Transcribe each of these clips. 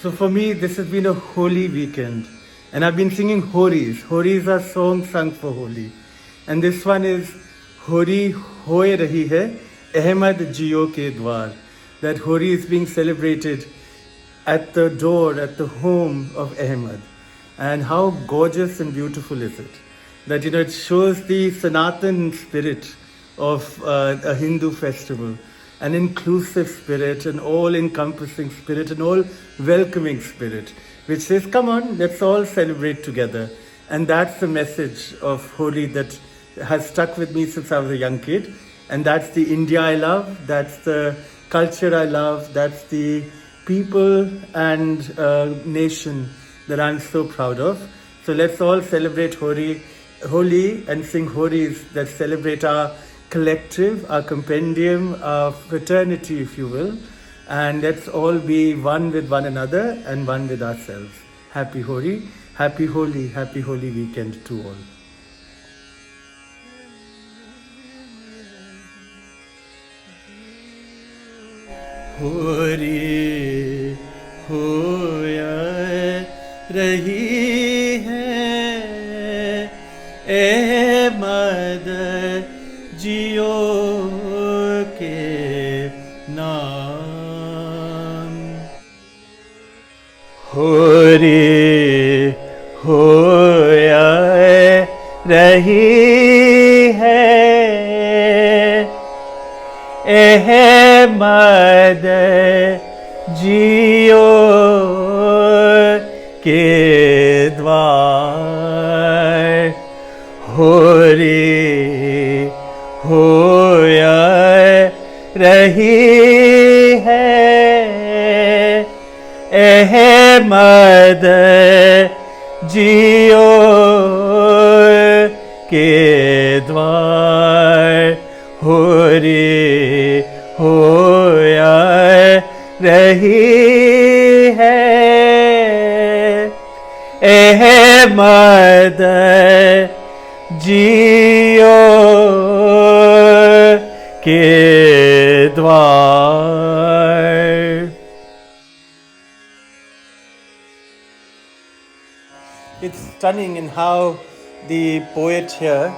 So for me, this has been a holy weekend. And I've been singing Horis. Horis are songs sung for Holi. And this one is Hori hoye rahi hai, Ahmad jiyo ke dwar. That Hori is being celebrated at the door, at the home of Ahmad. And how gorgeous and beautiful is it? That, it shows the Sanatan spirit of a Hindu festival, an inclusive spirit, an all-encompassing spirit, an all-welcoming spirit, which says, come on, let's all celebrate together. And that's the message of Holi that has stuck with me since I was a young kid. And that's the India I love, that's the culture I love, that's the people and nation that I'm so proud of. So let's all celebrate Holi and sing Horis that celebrate our collective, our compendium, our fraternity, if you will. And let's all be one with one another and one with ourselves. Happy Hori, happy Holi weekend to all. Hori hoye rahi hai, Ahmad jiyo ke naam. Hori hoye rahi hai, Ahmad jiyo ke dwar. Hori hoye rahi hai, Ahmad jiyo ke dwar. Hori hoye rahi hai, Ahmad jiyo ke dwar. It's stunning in how the poet here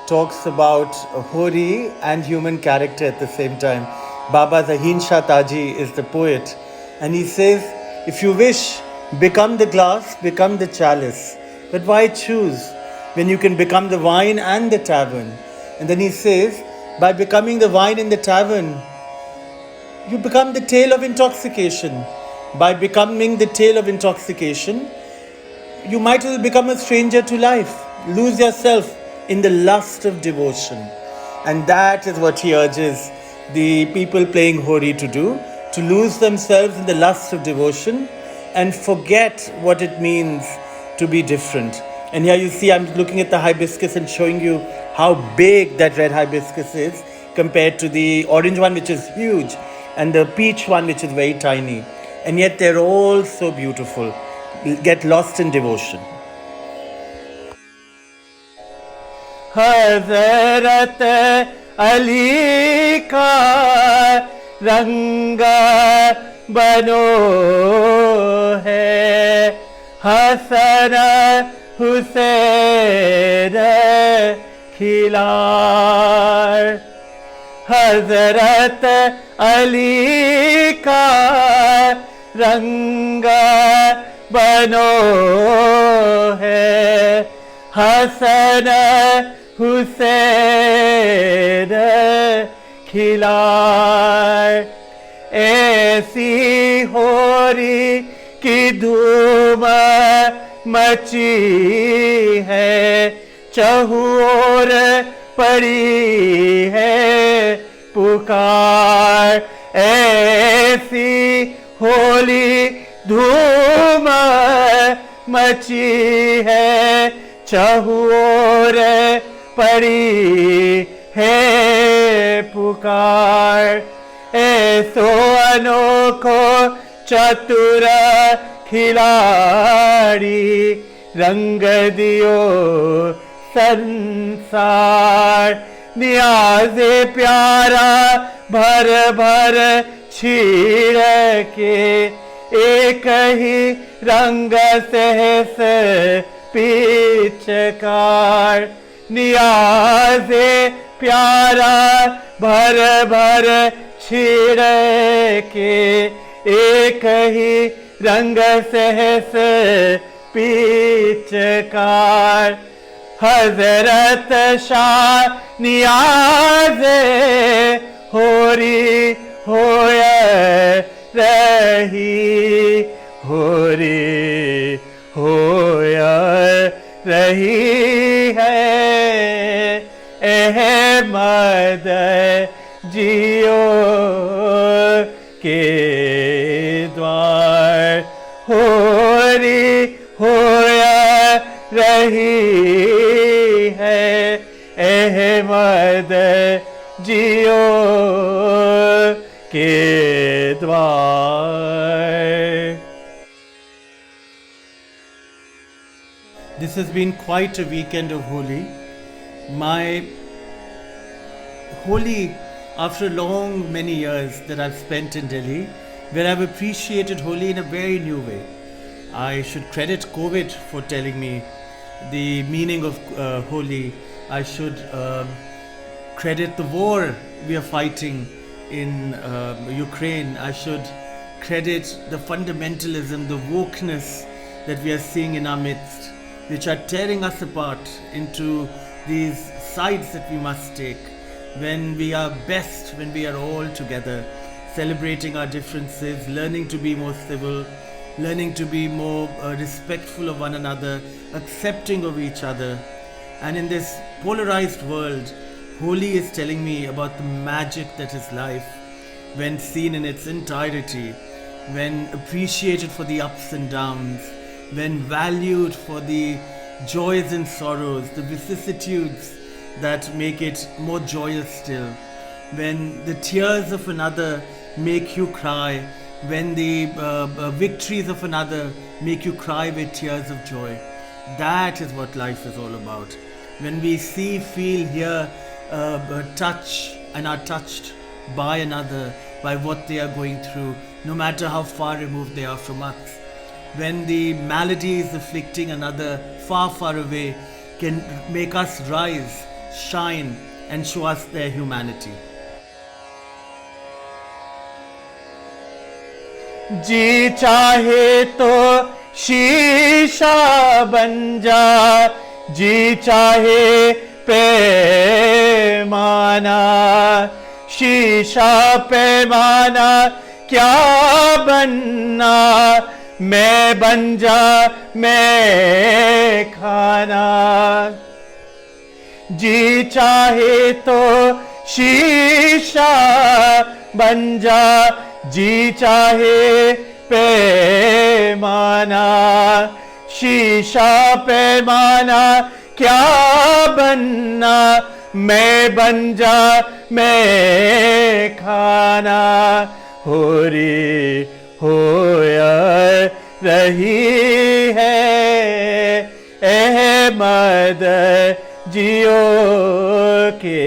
talks about Hori and human character at the same time. Baba Zaheen Shah Taji is the poet, and he says, if you wish, become the glass, become the chalice. But why choose when you can become the wine and the tavern? And then he says, by becoming the wine in the tavern, you become the tail of intoxication. By becoming the tail of intoxication, you might as well become a stranger to life, lose yourself in the lust of devotion. And that is what he urges the people playing Hori to do, to lose themselves in the lust of devotion and forget what it means to be different. And here you see, I'm looking at the hibiscus and showing you how big that red hibiscus is compared to the orange one, which is huge, and the peach one, which is very tiny. And yet they're all so beautiful. Get lost in devotion. Hazrat Ali ka raang bano hai, Hasan Husain khilar. Hazrat Ali ka raang bano hai, Hasan Husain khilar. ऐसी होरी की धूम मची है, चहूर पड़ी है पुकार. ऐसी होली धूम मची है, चहूर पड़ी है पुकार. ऐसो अनोखो चतुर खिलाड़ी, रंग दियो संसार. नियाज प्यारा भर भर छिड़के, एक ही रंग सहस पिचकार नियाज़े प्यारा भर भर छिड़के एक ही रंग सहस पिचकार हजरत शाह नियाज़ होरी होए रही होरी होया रही है अहमद जियो के द्वार होरी होया रही है अहमद जियो के द्वार. This has been quite a weekend of Holi. My Holi, after long many years that I've spent in Delhi, where I've appreciated Holi in a very new way. I should credit COVID for telling me the meaning of Holi. I should credit the war we are fighting in Ukraine. I should credit the fundamentalism, the wokeness that we are seeing in our midst, which are tearing us apart into these sides that we must take when we are best, when we are all together, celebrating our differences, learning to be more civil, learning to be more respectful of one another, accepting of each other. And in this polarized world, Holi is telling me about the magic that is life when seen in its entirety, when appreciated for the ups and downs, when valued for the joys and sorrows, the vicissitudes that make it more joyous still, when the tears of another make you cry, when the victories of another make you cry with tears of joy. That is what life is all about. When we see, feel, hear, touch and are touched by another, by what they are going through, no matter how far removed they are from us. When the maladies afflicting another far, far away can make us rise, shine and show us their humanity. जी चाहे तो शीशा बन जा, जी चाहे पैमाना, शीशा पैमाना क्या बनना, मैं बन जा मैं खाना. जी चाहे तो शीशा बन जा, जी चाहे पैमाना, शीशा पैमाना क्या बनना, मैं बन जा मैं खाना. होरी होया रही है अहमद जियो के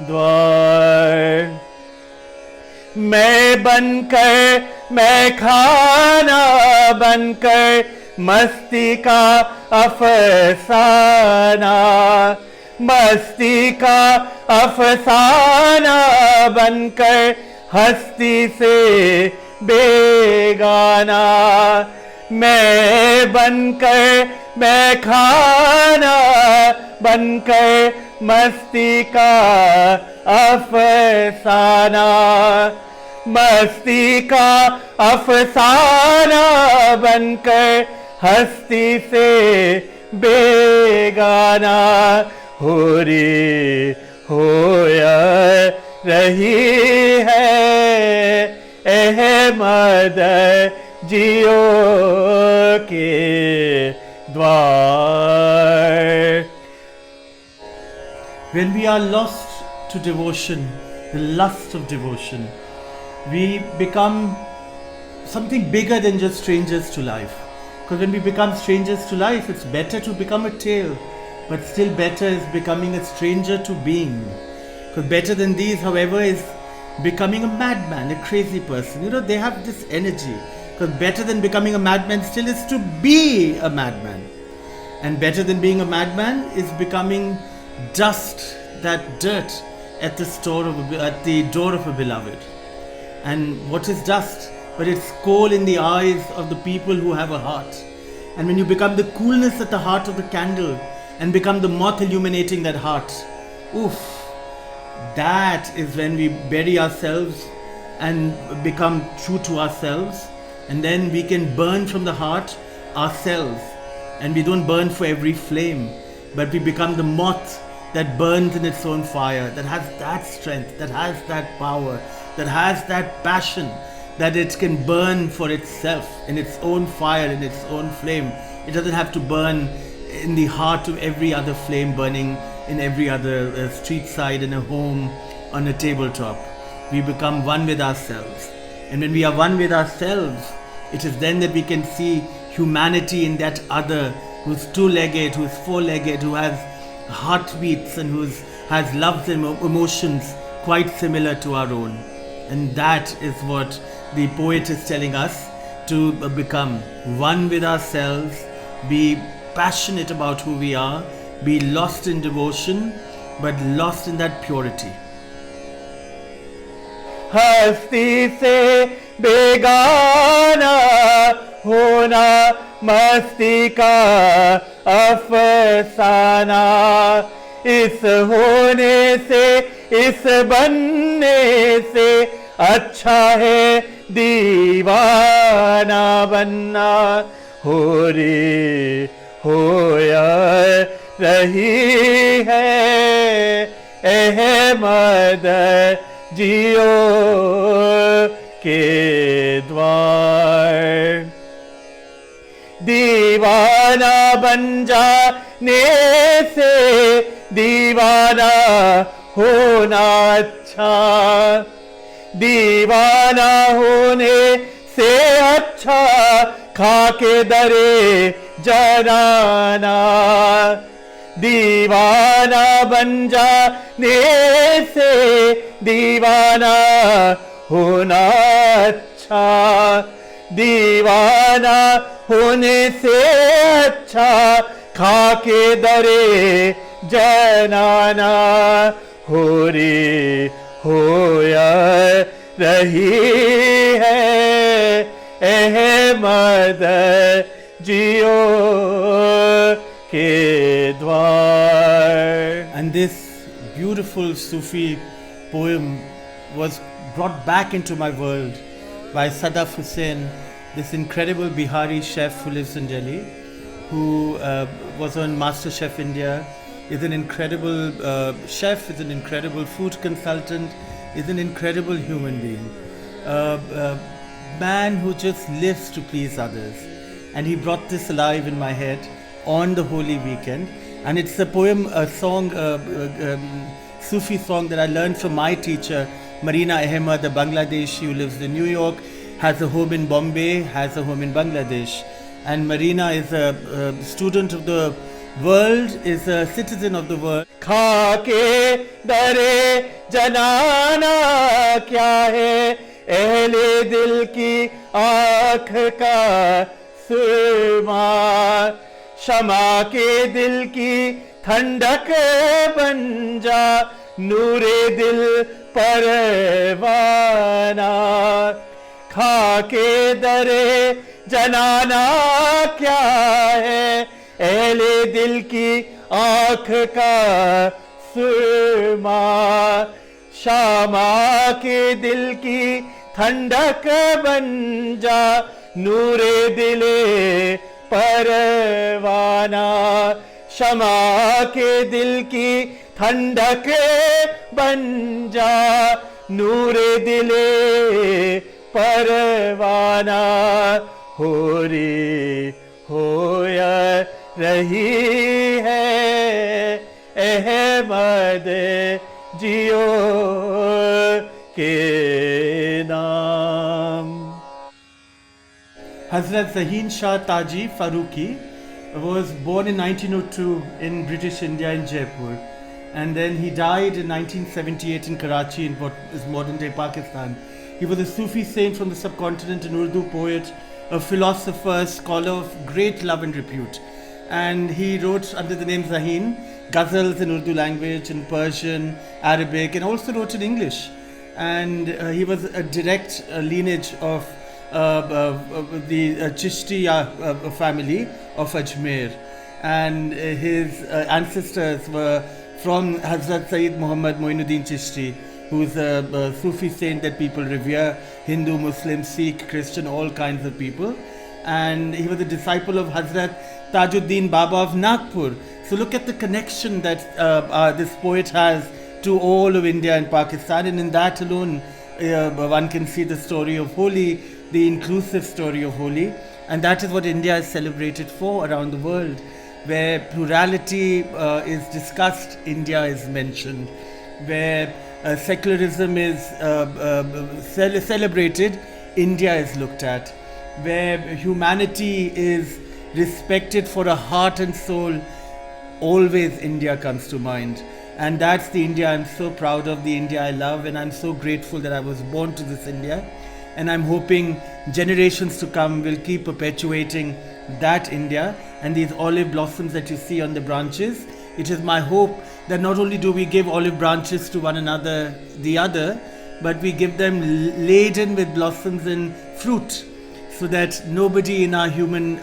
द्वार. मैं बनकर मैं खाना बनकर मस्ती का अफसाना, मस्ती का अफसाना बनकर हस्ती से बेगाना. मैं बनकर मैं खाना बनकर मस्ती का अफसाना, मस्ती का अफसाना बनकर हस्ती से बेगाना. होरी होया रही है अहमद जियो के द्वार. When we are lost to devotion, the lust of devotion, we become something bigger than just strangers to life. Because when we become strangers to life, it's better to become a tail, but still better is becoming a stranger to being. Because better than these, however, is becoming a madman, a crazy person. They have this energy. Because better than becoming a madman still is to be a madman. And better than being a madman is becoming dust, that dirt at the door of a beloved. And what is dust? But it's coal in the eyes of the people who have a heart. And when you become the coolness at the heart of the candle and become the moth illuminating that heart, oof, that is when we bury ourselves and become true to ourselves. And then we can burn from the heart ourselves. And we don't burn for every flame, but we become the moth that burns in its own fire, that has that strength, that has that power, that has that passion, that it can burn for itself in its own fire, in its own flame. It doesn't have to burn in the heart of every other flame burning in every other street side, in a home, on a tabletop. We become one with ourselves. And when we are one with ourselves, it is then that we can see humanity in that other who's two-legged, who's four-legged, who has heartbeats and who has loves and emotions quite similar to our own. And that is what the poet is telling us, to become one with ourselves, be passionate about who we are, be lost in devotion, but lost in that purity. हस्ती से बेगाना होना मस्ती का अफसाना, इस होने से इस बनने से अच्छा है दीवाना बनना। होरी होया रही है अहमद जियो के द्वार, दीवाना बन जाने से दीवाना होना अच्छा, दीवाना होने से अच्छा खाके दरे जनाना, दीवाना बन जाने से दीवाना होना अच्छा, दीवाना होने से अच्छा खाके दरे जनाना। होरी होया रही है अहमद जियो के द्वार. And this beautiful Sufi poem was brought back into my world by Hazrat Husain, this incredible Bihari chef who lives in Delhi, who was on MasterChef India, is an incredible chef, is an incredible food consultant, is an incredible human being. Man who just lives to please others. And he brought this alive in my head on the Holy Weekend. And it's a poem, a song, Sufi song that I learned from my teacher, Marina Ahmad, a Bangladeshi who lives in New York, has a home in Bombay, has a home in Bangladesh. And Marina is a student of the world, is a citizen of the world. खाके दरे जनाना क्या है अहले दिल की आँख का सुरमा, शमा के दिल की ठंडक बन जा नूरे दिल परवाना, खाके दरे जनाना क्या है अहले दिल की आँख का सुरमा, शामा के दिल की ठंडक बन जा नूरे दिले परवाना, शमा के दिल की ठंडक बन जा नूरे दिले परवाना। होरी होया रही है अहमद जियो के नाम। Hazrat Zaheen Shah Taji Farooqi was born in 1902 in British India in Jaipur. And then he died in 1978 in Karachi, in what is modern day Pakistan. He was a Sufi saint from the subcontinent, an Urdu poet, a philosopher, scholar of great love and repute. And he wrote under the name Zaheen ghazals in Urdu language, in Persian, Arabic, and also wrote in English. And he was a direct lineage of the Chishti family of Ajmer. And his ancestors were from Hazrat Sayyid Muhammad Moinuddin Chishti, who is a Sufi saint that people revere, Hindu, Muslim, Sikh, Christian, all kinds of people. And he was a disciple of Hazrat Tajuddin Baba of Nagpur. So look at the connection that this poet has to all of India and Pakistan, and in that alone one can see the story of Holi, the inclusive story of Holi, and that is what India is celebrated for around the world. Where plurality is discussed, India is mentioned. Where secularism is celebrated, India is looked at. Where humanity is respected for a heart and soul, always India comes to mind. And that's the India I'm so proud of, the India I love, and I'm so grateful that I was born to this India. And I'm hoping generations to come will keep perpetuating that India and these olive blossoms that you see on the branches. It is my hope that not only do we give olive branches to one another, the other, but we give them laden with blossoms and fruit, so that nobody in our human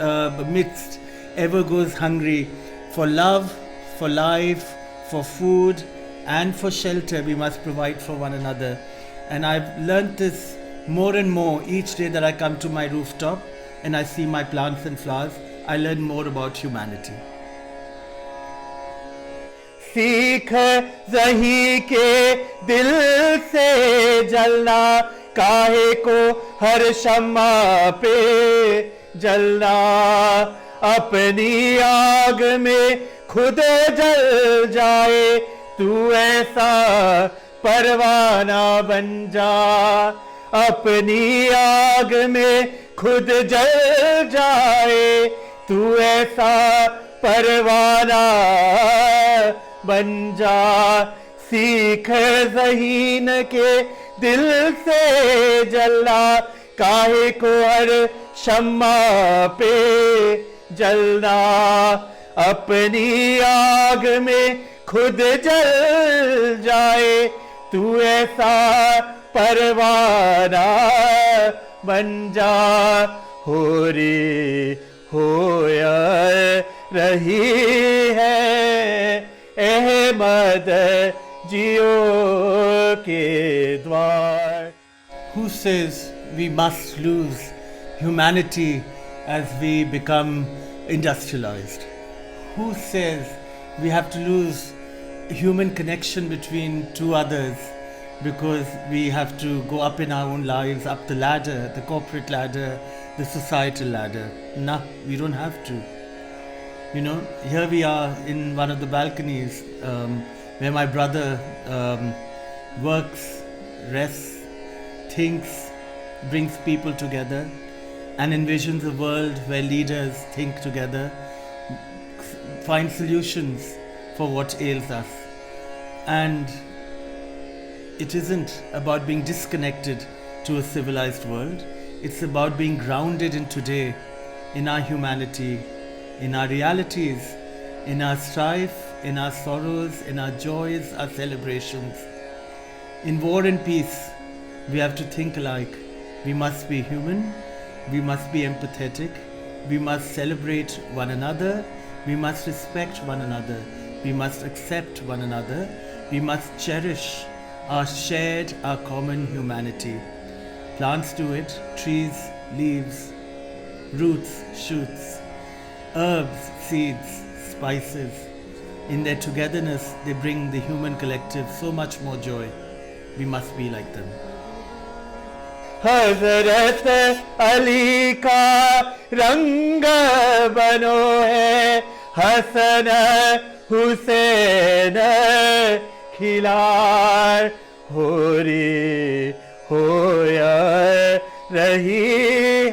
midst ever goes hungry. For love, for life, for food, and for shelter, we must provide for one another. And I've learnt this more and more each day that I come to my rooftop and I see my plants and flowers. I learn more about humanity. सीख ज़ही के दिल से जलना, काहे को हर शम्मा पे जलना, अपनी आग में खुद जल जाए, तू ऐसा परवाना बन जा, अपनी आग में खुद जल जाए, तू ऐसा परवाना बन जा। सीख ज़हीन के दिल से जलना, काहे को हर शम्मा पे जलना, अपनी आग में खुद जल जाए, तू ऐसा परवाना बन जा। होरी होया रही है अहमद जियो के द्वार। Who says we must lose humanity as we become industrialized? Who says we have to lose human connection between two others because we have to go up in our own lives, up the ladder, the corporate ladder, the societal ladder? No, we don't have to. You know, here we are in one of the balconies where my brother works, rests, thinks, brings people together, and envisions a world where leaders think together, find solutions for what ails us. And it isn't about being disconnected to a civilized world. It's about being grounded in today, in our humanity, in our realities, in our strife, in our sorrows, in our joys, our celebrations. In war and peace, we have to think alike. We must be human, we must be empathetic, we must celebrate one another, we must respect one another, we must accept one another, we must cherish our shared, our common humanity. Plants do it, trees, leaves, roots, shoots, herbs, seeds, spices. In their togetherness, they bring the human collective so much more joy. We must be like them. हज़रत अली का रंग बनो है, हसन हुसैन खिलार, होरी होया रही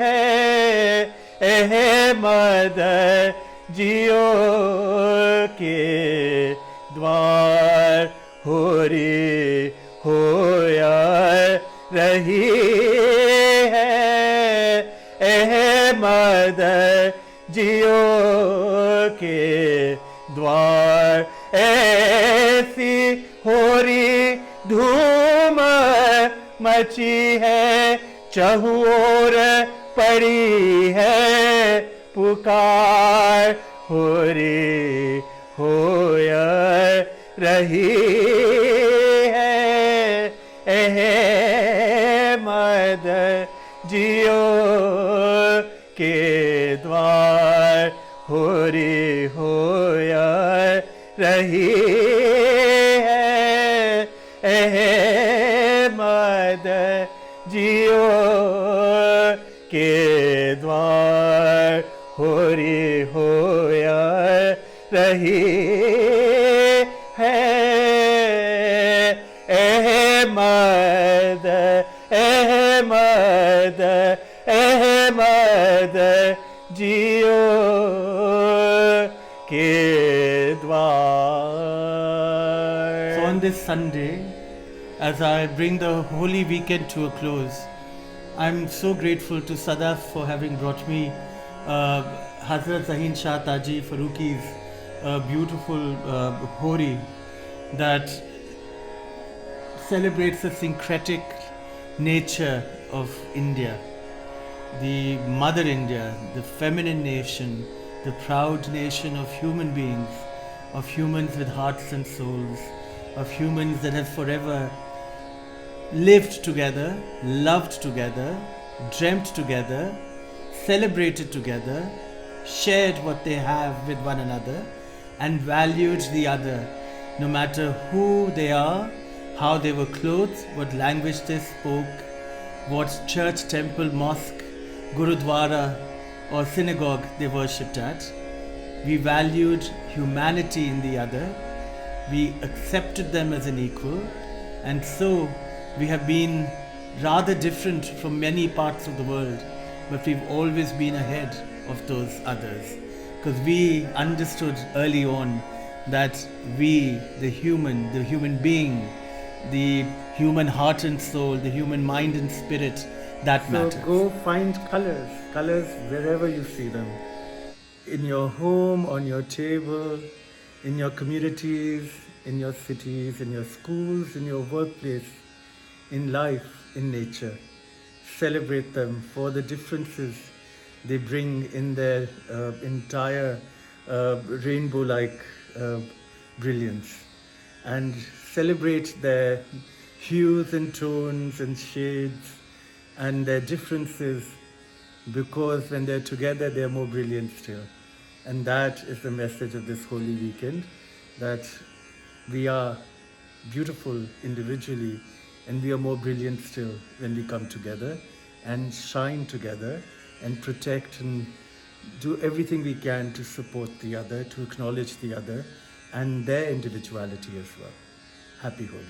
है अहमद जियो के द्वार। होरी होया रही है अहमद जियो के द्वार ऐसी होरी धूम मची है चहुओर पड़ी है पुकार होरी होया रही है अहमद जियो के द्वार होरी होया रही है अहमद जियो के द्वार होरी होया रही है अहमद अहमद अहमद जियो के द्वार. So on this Sunday, as I bring the holy weekend to a close, I'm so grateful to Sadas for having brought me Hazrat Zaheen Shah Taji Farooqi's beautiful Hori that celebrates the syncretic nature of India, the Mother India, the feminine nation, the proud nation of human beings, of humans with hearts and souls, of humans that have forever lived together, loved together, dreamt together, celebrated together, shared what they have with one another, and valued the other, no matter who they are, how they were clothed, what language they spoke, what church, temple, mosque, gurudwara or synagogue they worshipped at. We valued humanity in the other, we accepted them as an equal, and so we have been rather different from many parts of the world, but we've always been ahead of those others, because we understood early on that we, the human being, the human heart and soul, the human mind and spirit, that matters. So go find colors wherever you see them. In your home, on your table, in your communities, in your cities, in your schools, in your workplace, in life, in nature. Celebrate them for the differences they bring in their entire rainbow-like brilliance. And celebrate their hues and tones and shades and their differences, because when they're together they're more brilliant still. And that is the message of this Holy Weekend, that we are beautiful individually and we are more brilliant still when we come together and shine together and protect and do everything we can to support the other, to acknowledge the other and their individuality as well. Happy Holi.